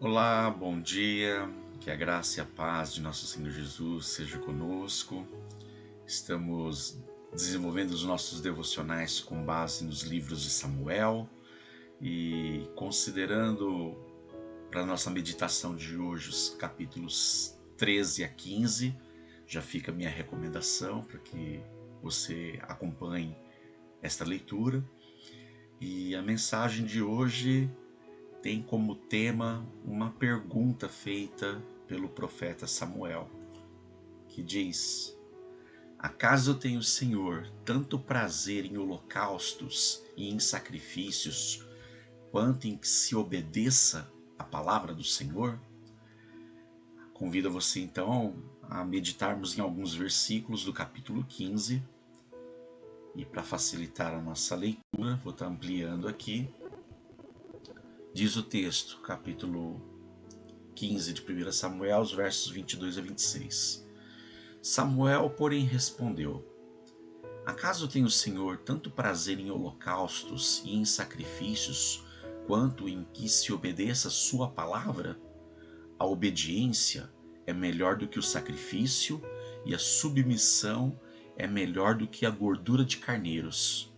Olá, bom dia, que a graça e a paz de nosso Senhor Jesus seja conosco. Estamos desenvolvendo os nossos devocionais com base nos livros de Samuel e considerando para a nossa meditação de hoje os capítulos 13 a 15. Já fica a minha recomendação para que você acompanhe esta leitura. E a mensagem de hoje tem como tema uma pergunta feita pelo profeta Samuel, que diz: Acaso tem o Senhor tanto prazer em holocaustos e em sacrifícios, quanto em que se obedeça a palavra do Senhor? Convido você então a meditarmos em alguns versículos do capítulo 15. E para facilitar a nossa leitura, vou estar ampliando aqui. Diz o texto, capítulo 15 de 1 Samuel, os versos 22 a 26. Samuel, porém, respondeu: Acaso tem o Senhor tanto prazer em holocaustos e em sacrifícios, quanto em que se obedeça a sua palavra? A obediência é melhor do que o sacrifício, e a submissão é melhor do que a gordura de carneiros.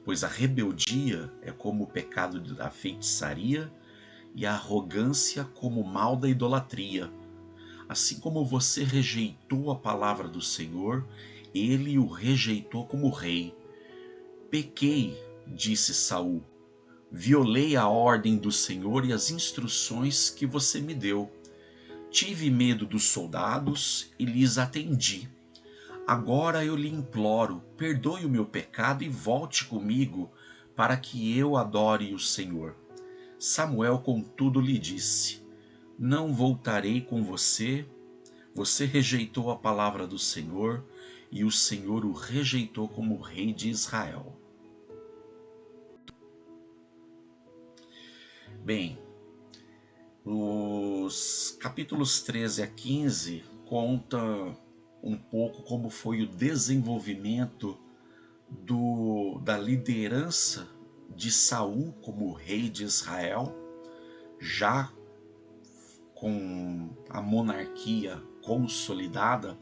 Pois a rebeldia é como o pecado da feitiçaria, e a arrogância como o mal da idolatria. Assim como você rejeitou a palavra do Senhor, ele o rejeitou como rei. Pequei, disse Saul, violei a ordem do Senhor e as instruções que você me deu. Tive medo dos soldados e lhes atendi. Agora eu lhe imploro, perdoe o meu pecado e volte comigo, para que eu adore o Senhor. Samuel, contudo, lhe disse: Não voltarei com você. Você rejeitou a palavra do Senhor, e o Senhor o rejeitou como rei de Israel. Bem, os capítulos 13 a 15 contam um pouco como foi o desenvolvimento da liderança de Saul como rei de Israel, já com a monarquia consolidada.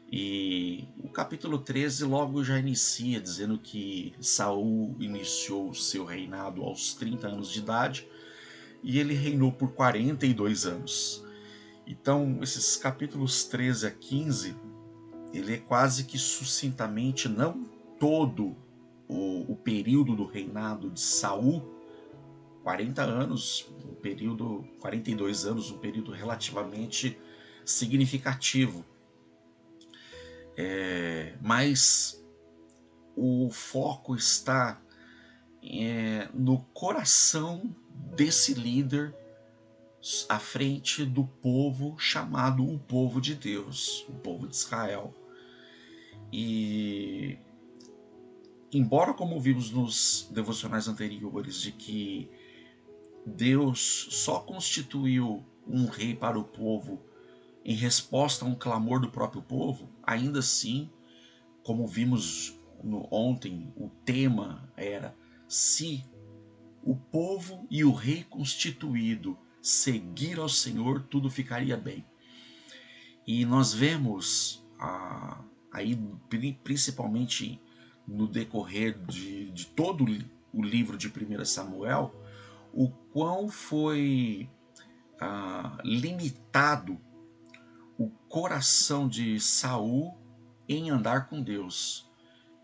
E o capítulo 13 logo já inicia dizendo que Saul iniciou o seu reinado aos 30 anos de idade e ele reinou por 42 anos. Então, esses capítulos 13 a 15, ele é quase que sucintamente, não todo o período do reinado de Saul, 40 anos, 42 anos, um período relativamente significativo. Mas o foco está no coração desse líder à frente do povo chamado o povo de Deus, o povo de Israel. E embora, como vimos nos devocionais anteriores, de que Deus só constituiu um rei para o povo em resposta a um clamor do próprio povo, ainda assim, como vimos ontem, o tema era: se o povo e o rei constituído seguir ao Senhor, tudo ficaria bem. E nós vemos aí, principalmente no decorrer de todo o livro de 1 Samuel, o quão foi limitado o coração de Saul em andar com Deus.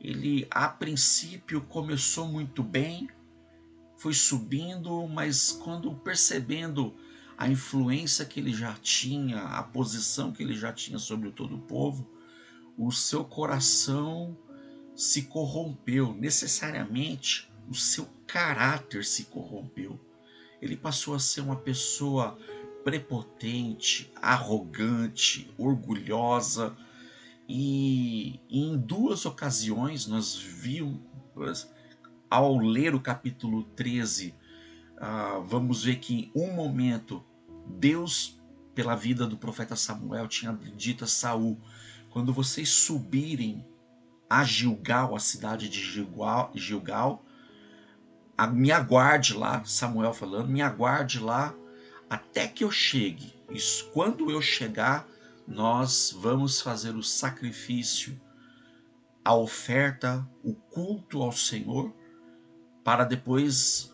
Ele, a princípio, começou muito bem, foi subindo, mas quando percebendo a influência que ele já tinha, a posição que ele já tinha sobre todo o povo, o seu coração se corrompeu, necessariamente o seu caráter se corrompeu. Ele passou a ser uma pessoa prepotente, arrogante, orgulhosa, e em duas ocasiões nós vimos, ao ler o capítulo 13, vamos ver que em um momento Deus, pela vida do profeta Samuel, tinha dito a Saul: quando vocês subirem a Gilgal, a cidade de Gilgal, me aguarde lá, Samuel falando, me aguarde lá até que eu chegue. Isso, quando eu chegar, nós vamos fazer o sacrifício, a oferta, o culto ao Senhor, para depois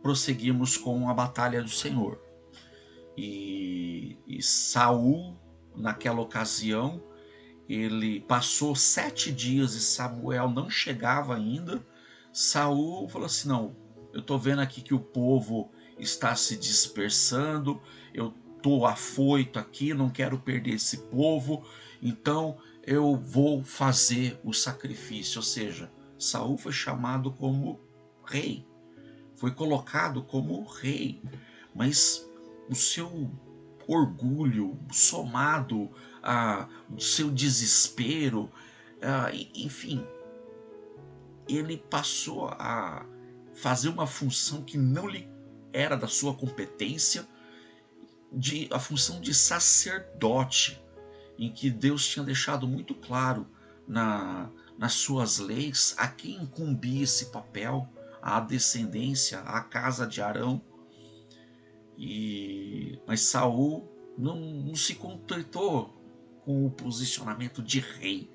prosseguirmos com a batalha do Senhor. E Saul, naquela ocasião, ele passou 7 dias e Samuel não chegava ainda. Saul falou assim: não, eu estou vendo aqui que o povo está se dispersando, eu estou afoito aqui, não quero perder esse povo, então eu vou fazer o sacrifício. Ou seja, Saul foi chamado como rei, foi colocado como rei, mas o seu orgulho somado ao seu desespero, enfim, ele passou a fazer uma função que não lhe era da sua competência, a função de sacerdote, em que Deus tinha deixado muito claro nas suas leis a quem incumbia esse papel, a descendência, a casa de Arão. Mas Saul não se contentou com o posicionamento de rei.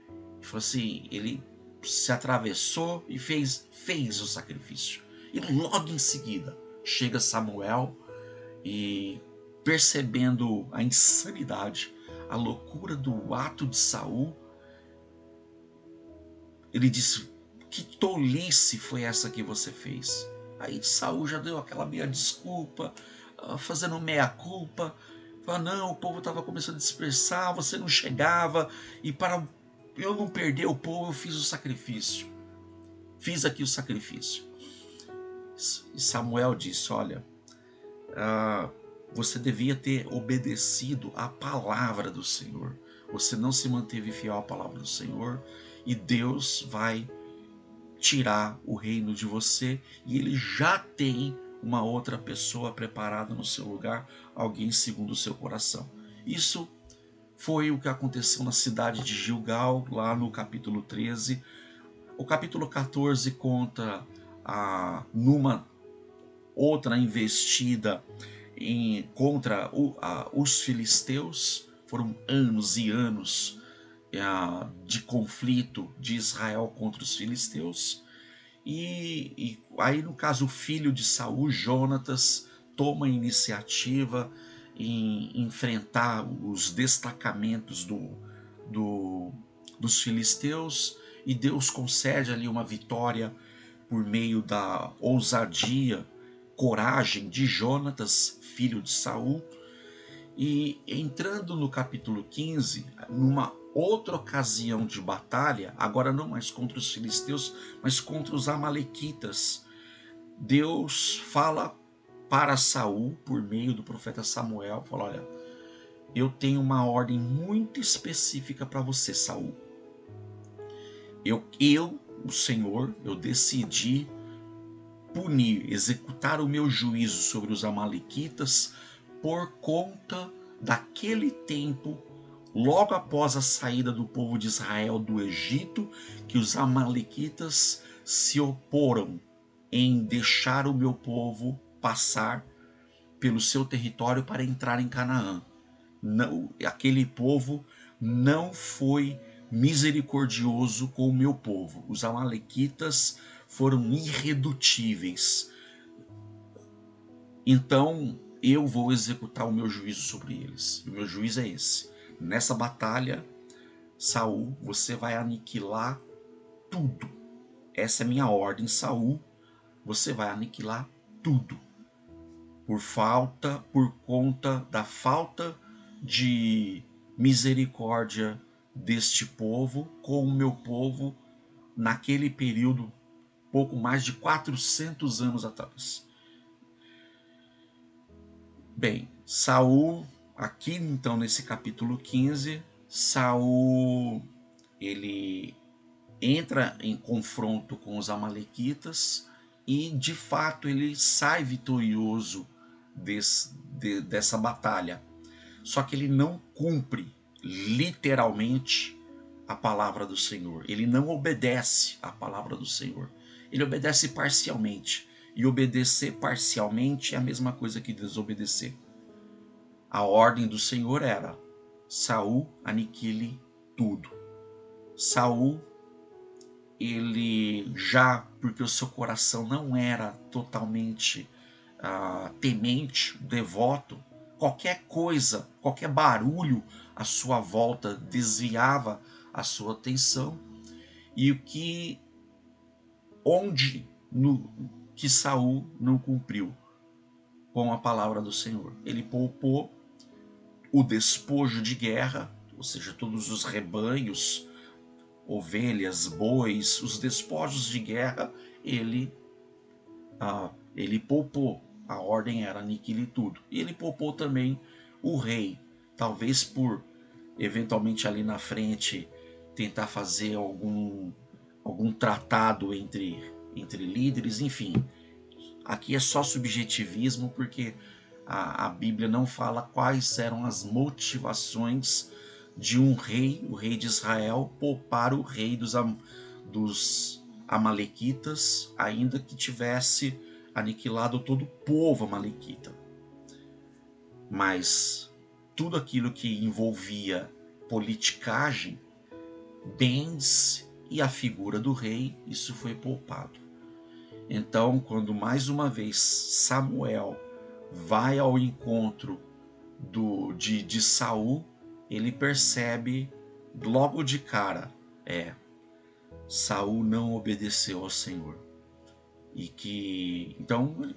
Ele falou assim, ele se atravessou e fez o sacrifício. E logo em seguida chega Samuel e, percebendo a insanidade, a loucura do ato de Saul, ele disse: que tolice foi essa que você fez? Aí Saul já deu aquela meia desculpa, fazendo meia culpa. Falou: não, o povo estava começando a dispersar, você não chegava, e para eu não perder o povo, eu fiz o sacrifício. Fiz aqui o sacrifício. E Samuel disse: olha, você devia ter obedecido à palavra do Senhor. Você não se manteve fiel à palavra do Senhor, e Deus vai tirar o reino de você, e ele já tem uma outra pessoa preparada no seu lugar, alguém segundo o seu coração. Isso foi o que aconteceu na cidade de Gilgal, lá no capítulo 13. O capítulo 14 conta numa outra investida contra os filisteus. Foram anos e anos de conflito de Israel contra os filisteus. E aí, no caso, o filho de Saul, Jonatas, toma a iniciativa em enfrentar os destacamentos dos filisteus, e Deus concede ali uma vitória por meio da ousadia, coragem de Jonatas, filho de Saul. E entrando no capítulo 15, numa outra ocasião de batalha, agora não mais contra os filisteus, mas contra os amalequitas, Deus fala para Saul por meio do profeta Samuel, fala: olha, eu tenho uma ordem muito específica para você, Saul. O Senhor, eu decidi punir, executar o meu juízo sobre os amalequitas por conta daquele tempo, logo após a saída do povo de Israel do Egito, que os amalequitas se oporam em deixar o meu povo passar pelo seu território para entrar em Canaã. Não, aquele povo não foi misericordioso com o meu povo. Os amalequitas foram irredutíveis. Então eu vou executar o meu juízo sobre eles. O meu juízo é esse. Nessa batalha, Saul, você vai aniquilar tudo. Essa é a minha ordem, Saul. Você vai aniquilar tudo. Por conta da falta de misericórdia deste povo com o meu povo naquele período, pouco mais de 400 anos atrás. Bem, Saul, aqui então nesse capítulo 15, Saul ele entra em confronto com os amalequitas e de fato ele sai vitorioso dessa batalha. Só que ele não cumpre literalmente a palavra do Senhor. Ele não obedece à palavra do Senhor. Ele obedece parcialmente. e obedecer parcialmente é a mesma coisa que desobedecer. A ordem do Senhor era: Saul, aniquile tudo. Saul, ele já, porque o seu coração não era totalmente temente, devoto, qualquer coisa, qualquer barulho à sua volta desviava a sua atenção, e onde que Saul não cumpriu com a palavra do Senhor? Ele poupou o despojo de guerra, ou seja, todos os rebanhos, ovelhas, bois, os despojos de guerra, ele poupou. A ordem era aniquile tudo. E ele poupou também o rei, talvez por eventualmente ali na frente tentar fazer algum tratado entre líderes, enfim. Aqui é só subjetivismo, porque a Bíblia não fala quais eram as motivações de um rei, o rei de Israel, poupar o rei dos amalequitas, ainda que tivesse aniquilado todo o povo amalequita. Mas tudo aquilo que envolvia politicagem, bens e a figura do rei, isso foi poupado. Então, quando mais uma vez Samuel vai ao encontro de Saul, ele percebe logo de cara, Saul não obedeceu ao Senhor. E que, então,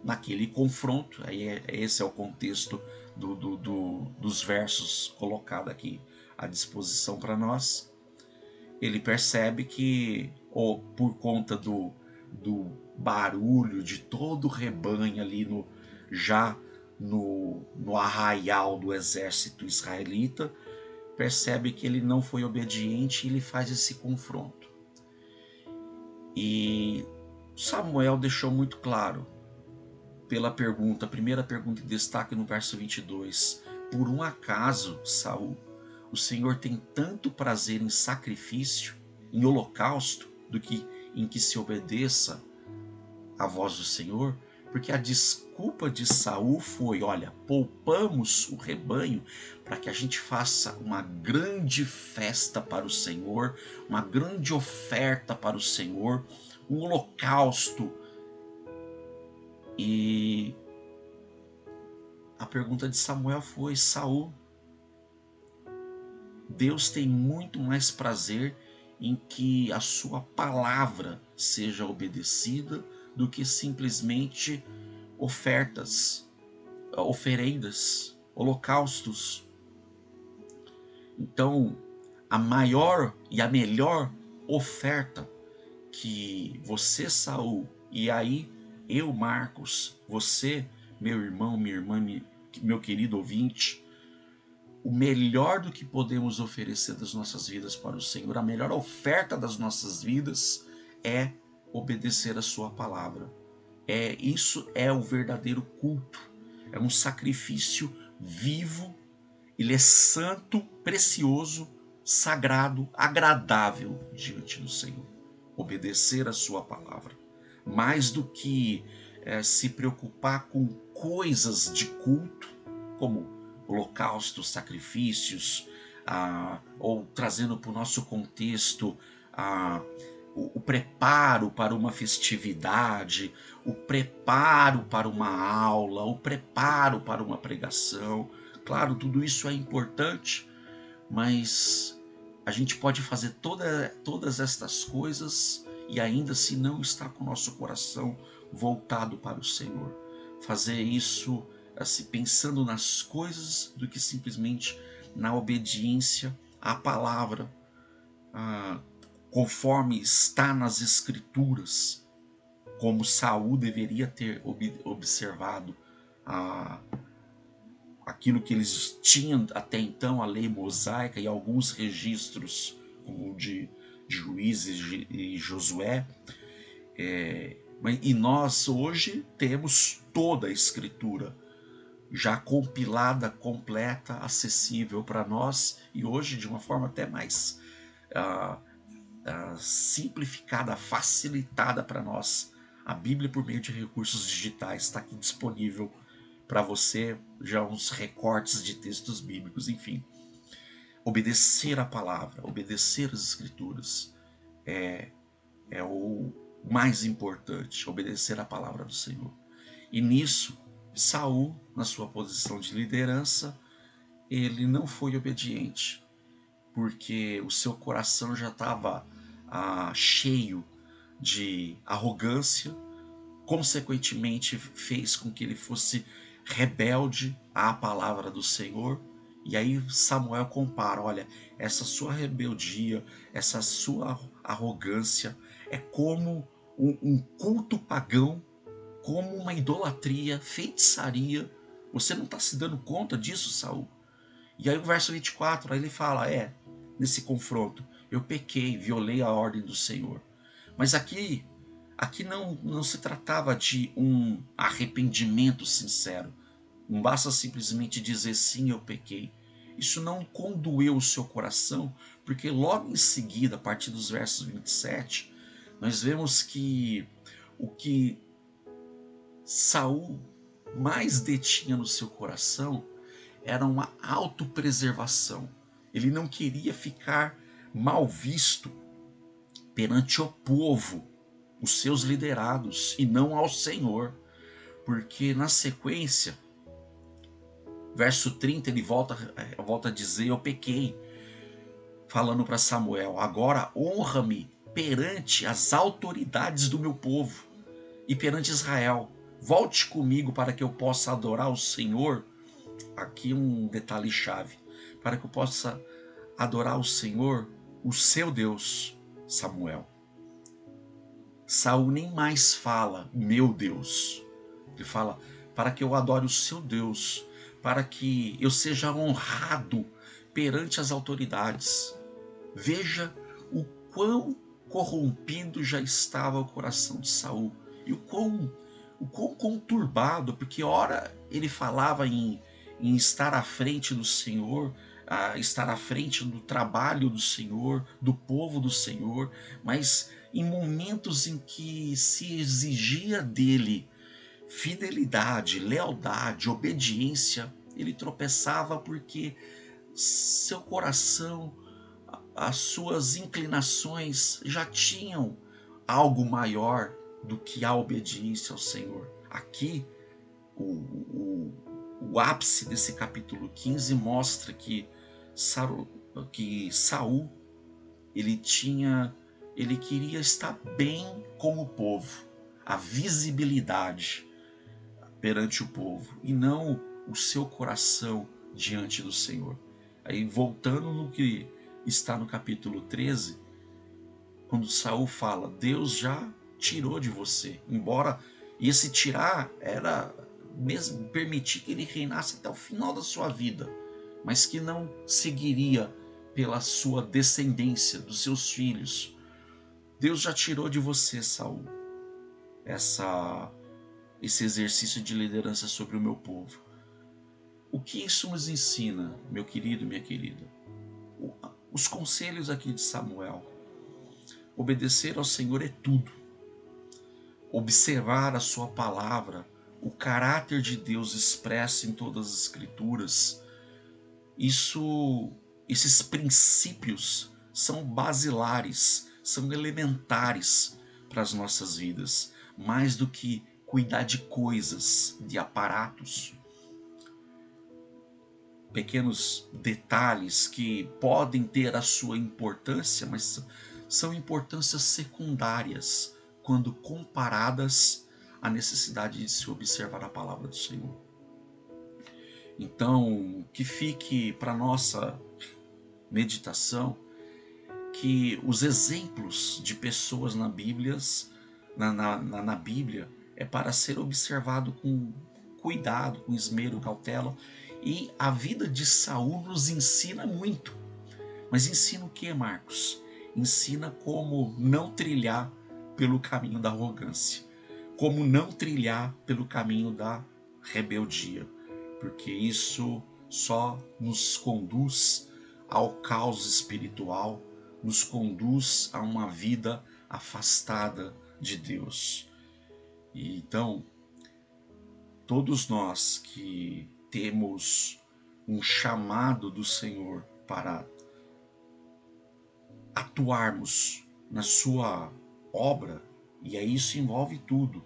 naquele confronto, esse é o contexto dos versos colocados aqui à disposição para nós. Ele percebe que, por conta do barulho de todo o rebanho ali no arraial do exército israelita, percebe que ele não foi obediente e ele faz esse confronto. E Samuel deixou muito claro pela pergunta, a primeira pergunta em destaque no verso 22. Por um acaso, Saul, o Senhor tem tanto prazer em sacrifício, em holocausto, do que em que se obedeça à voz do Senhor? Porque a desculpa de Saul foi: olha, poupamos o rebanho para que a gente faça uma grande festa para o Senhor, uma grande oferta para o Senhor, um holocausto. E a pergunta de Samuel foi: Saul, Deus tem muito mais prazer em que a sua palavra seja obedecida do que simplesmente oferendas, holocaustos. Então, a maior e a melhor oferta que você, Saul, e aí eu, Marcos, você, meu irmão, minha irmã, meu querido ouvinte, o melhor do que podemos oferecer das nossas vidas para o Senhor, a melhor oferta das nossas vidas é obedecer a sua palavra. Isso é o verdadeiro culto. É um sacrifício vivo, ele é santo, precioso, sagrado, agradável diante do Senhor. Obedecer a sua palavra. Mais do que se preocupar com coisas de culto, como holocaustos, sacrifícios, ou trazendo para o nosso contexto o preparo para uma festividade, o preparo para uma aula, o preparo para uma pregação. Claro, tudo isso é importante, mas a gente pode fazer todas estas coisas e ainda se não está com o nosso coração voltado para o Senhor. Fazer isso assim, pensando nas coisas do que simplesmente na obediência à palavra, conforme está nas Escrituras, como Saul deveria ter observado aquilo que eles tinham até então, a lei mosaica e alguns registros, como o de Juízes e Josué. E nós hoje temos toda a Escritura já compilada, completa, acessível para nós, e hoje de uma forma até mais simplificada, facilitada para nós A Bíblia, por meio de recursos digitais, está aqui disponível para você, já uns recortes de textos bíblicos, enfim. Obedecer a palavra, obedecer as escrituras é o mais importante, obedecer a palavra do Senhor. E nisso, Saul, na sua posição de liderança, ele não foi obediente, porque o seu coração já estava cheio de arrogância, consequentemente fez com que ele fosse rebelde à palavra do Senhor. E aí Samuel compara, olha, essa sua rebeldia, essa sua arrogância é como um culto pagão, como uma idolatria, feitiçaria. Você não está se dando conta disso, Saul? E aí o verso 24, aí ele fala, nesse confronto, eu pequei, violei a ordem do Senhor. Mas aqui não se tratava de um arrependimento sincero. Não basta simplesmente dizer sim, eu pequei. Isso não condoeu o seu coração, porque logo em seguida, a partir dos versos 27, nós vemos que o que Saul mais detinha no seu coração era uma autopreservação. Ele não queria ficar mal visto perante o povo, os seus liderados, e não ao Senhor. Porque na sequência, verso 30, ele volta a dizer, eu pequei, falando para Samuel, agora honra-me perante as autoridades do meu povo e perante Israel. Volte comigo para que eu possa adorar o Senhor. Aqui um detalhe chave, para que eu possa adorar o Senhor, o seu Deus. Samuel. Saul nem mais fala, meu Deus. Ele fala, para que eu adore o seu Deus, para que eu seja honrado perante as autoridades. Veja o quão corrompido já estava o coração de Saul e o quão conturbado, porque ora ele falava em estar à frente do Senhor, estar à frente do trabalho do Senhor, do povo do Senhor, mas em momentos em que se exigia dele fidelidade, lealdade, obediência, ele tropeçava porque seu coração, as suas inclinações já tinham algo maior do que a obediência ao Senhor. Aqui, o ápice desse capítulo 15 mostra que Saul ele queria estar bem com o povo, a visibilidade perante o povo e não o seu coração diante do Senhor. Aí voltando no que está no capítulo 13, quando Saul fala, Deus já tirou de você, embora esse tirar era mesmo permitir que ele reinasse até o final da sua vida, mas que não seguiria pela sua descendência, dos seus filhos. Deus já tirou de você, Saul, esse exercício de liderança sobre o meu povo. O que isso nos ensina, meu querido, minha querida? Os conselhos aqui de Samuel. Obedecer ao Senhor é tudo. Observar a sua palavra, o caráter de Deus expresso em todas as escrituras. Esses princípios são basilares, são elementares para as nossas vidas, mais do que cuidar de coisas, de aparatos. Pequenos detalhes que podem ter a sua importância, mas são importâncias secundárias quando comparadas à necessidade de se observar a palavra do Senhor. Então, que fique para nossa meditação que os exemplos de pessoas na Bíblia é para ser observado com cuidado, com esmero, cautela. E a vida de Saul nos ensina muito. Mas ensina o que, Marcos? Ensina como não trilhar pelo caminho da arrogância, como não trilhar pelo caminho da rebeldia, porque isso só nos conduz ao caos espiritual, nos conduz a uma vida afastada de Deus. E então, todos nós que temos um chamado do Senhor para atuarmos na sua obra, e aí isso envolve tudo.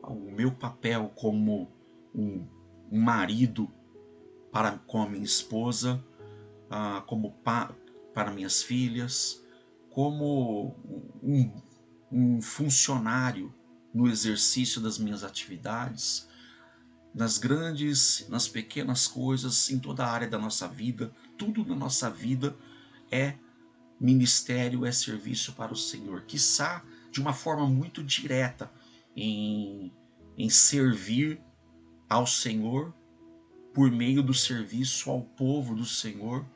O meu papel como um marido para com a minha esposa, como para minhas filhas, como um funcionário no exercício das minhas atividades, nas grandes, nas pequenas coisas, em toda a área da nossa vida. Tudo na nossa vida é ministério, é serviço para o Senhor, quiçá de uma forma muito direta em servir ao Senhor por meio do serviço ao povo do Senhor,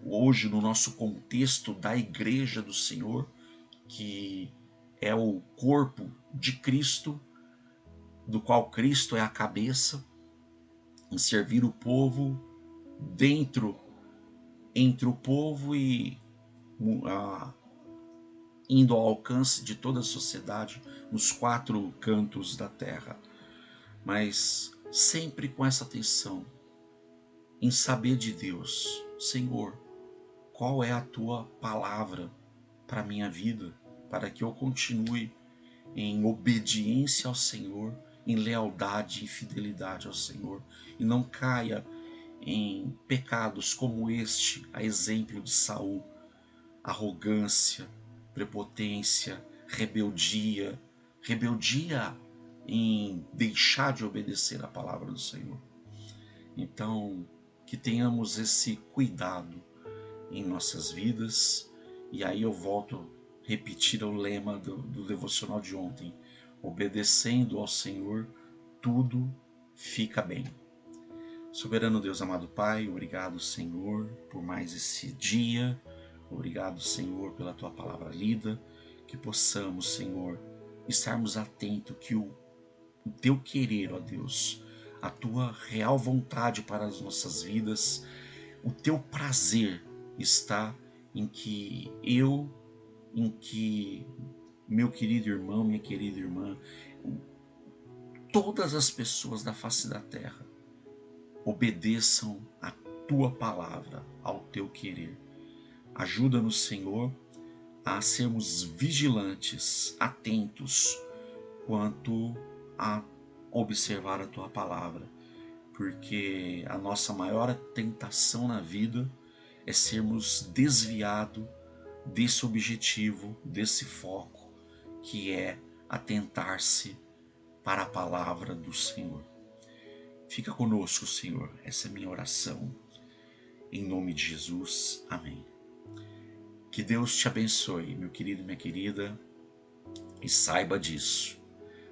hoje no nosso contexto da igreja do Senhor, que é o corpo de Cristo, do qual Cristo é a cabeça, em servir o povo entre o povo e indo ao alcance de toda a sociedade nos 4 cantos da terra, mas sempre com essa atenção em saber de Deus: Senhor, qual é a tua palavra para a minha vida, para que eu continue em obediência ao Senhor, em lealdade e fidelidade ao Senhor, e não caia em pecados como este, a exemplo de Saul: arrogância, prepotência, rebeldia em deixar de obedecer a palavra do Senhor. Então, que tenhamos esse cuidado em nossas vidas. E aí eu volto a repetir o lema do devocional de ontem: obedecendo ao Senhor, tudo fica bem. Soberano Deus, amado Pai, obrigado, Senhor, por mais esse dia. Obrigado, Senhor, pela tua palavra lida. Que possamos, Senhor, estarmos atentos que o teu querer, ó Deus, a tua real vontade para as nossas vidas, o teu prazer está em que meu querido irmão, minha querida irmã, todas as pessoas da face da terra obedeçam a tua palavra, ao teu querer. Ajuda-nos, Senhor, a sermos vigilantes, atentos quanto a observar a tua palavra, porque a nossa maior tentação na vida é sermos desviados desse objetivo, desse foco, que é atentar-se para a palavra do Senhor. Fica conosco, Senhor, essa é a minha oração, em nome de Jesus, amém. Que Deus te abençoe, meu querido e minha querida, e saiba disso: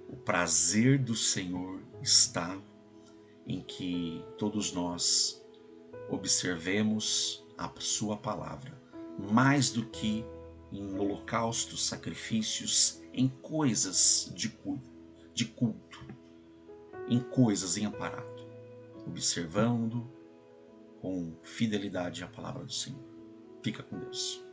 o prazer do Senhor está em que todos nós observemos a sua palavra, mais do que em holocaustos, sacrifícios, em coisas de culto, em coisas em aparato, observando com fidelidade a palavra do Senhor. Fica com Deus.